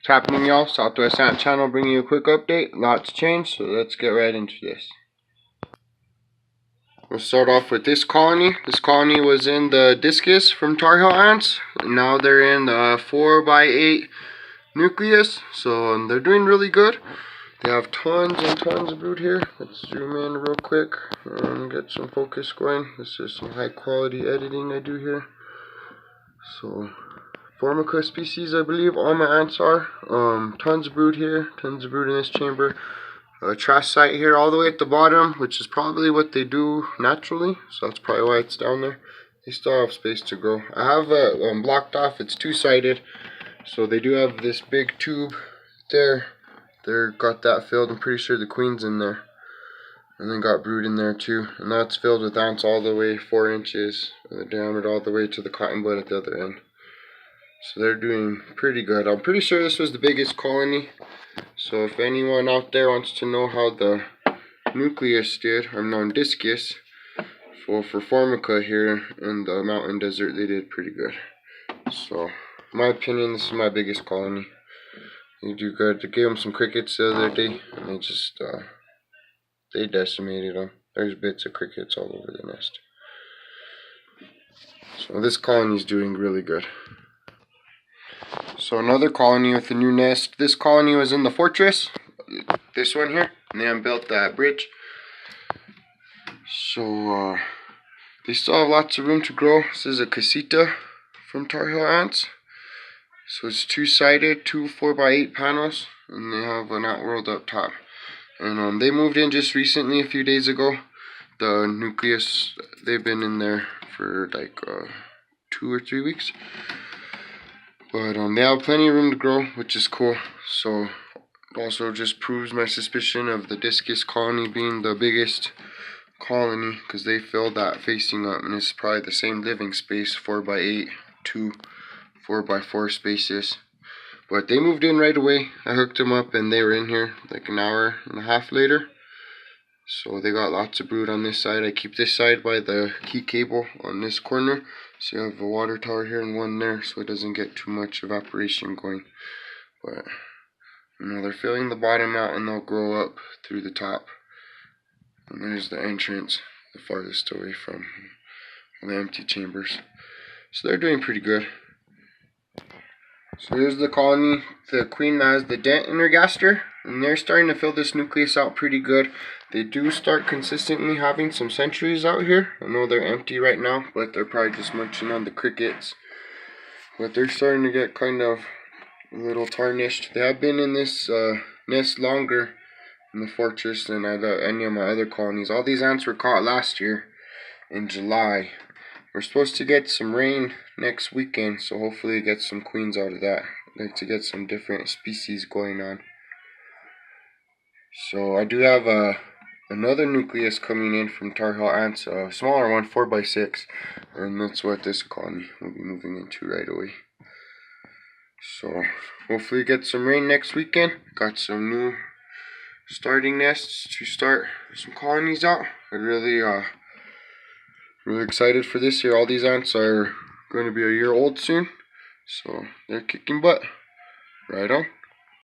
What's happening, y'all? Southwest Ant Channel bringing you a quick update. Lots changed, so let's get right into this. We'll start off with this colony. This colony was in the discus from Tar Heel ants, and now they're in the 4x8 nucleus, so they're doing really good. They have tons and tons of brood here. Let's zoom in real quick and get some focus going. This is some high quality editing I do here. So Formica species, I believe all my ants are. Tons of brood here, tons of brood in this chamber. Trash site here all the way at the bottom, which is probably what they do naturally, so that's probably why it's down there. They still have space to grow. I have it blocked off. It's two-sided, so they do have this big tube there. They're got that filled. I'm pretty sure the queen's in there, and then got brood in there too, and that's filled with ants all the way 4 inches the diameter all the way to the cotton bud at the other end. So they're doing pretty good. I'm pretty sure this was the biggest colony. So if anyone out there wants to know how the nucleus did, or discus, for Formica here in the mountain desert, they did pretty good. So in my opinion, this is my biggest colony. They do good. I gave them some crickets the other day, and they just they decimated them. There's bits of crickets all over the nest. So this colony is doing really good. So another colony with a new nest. This colony was in the fortress, this one here, and they built that bridge. So they still have lots of room to grow. This is a casita from Tar Heel ants. So it's two-sided, two 4x8 panels, and they have an outworld up top. And they moved in just recently, a few days ago. The nucleus, they've been in there for like 2 or 3 weeks. But they have plenty of room to grow, which is cool. So also just proves my suspicion of the discus colony being the biggest colony, because they filled that facing up, and it's probably the same living space, 4x8, 2 4x4 spaces. But they moved in right away. I hooked them up and they were in here like an hour and a half later. So they got lots of brood on this side. I keep this side by the key cable on this corner. So you have a water tower here and one there, so it doesn't get too much evaporation going. But they're filling the bottom out, and they'll grow up through the top. And there's the entrance, the farthest away from the empty chambers. So they're doing pretty good. So here's the colony. The queen has the dent in her gaster, and they're starting to fill this nucleus out pretty good. They do start consistently having some centuries out here. I know they're empty right now, but they're probably just munching on the crickets. But they're starting to get kind of a little tarnished. They have been in this nest longer in the fortress than any of my other colonies. All these ants were caught last year in July. We're supposed to get some rain next weekend, so hopefully get some queens out of that. I'd like to get some different species going on. So I do have another nucleus coming in from Tar Heel ants, a smaller one, 4x6, and that's what this colony will be moving into right away. So hopefully get some rain next weekend. Got some new starting nests to start some colonies out. I really excited for this year. All these ants are going to be a year old soon, so they're kicking butt. Right on.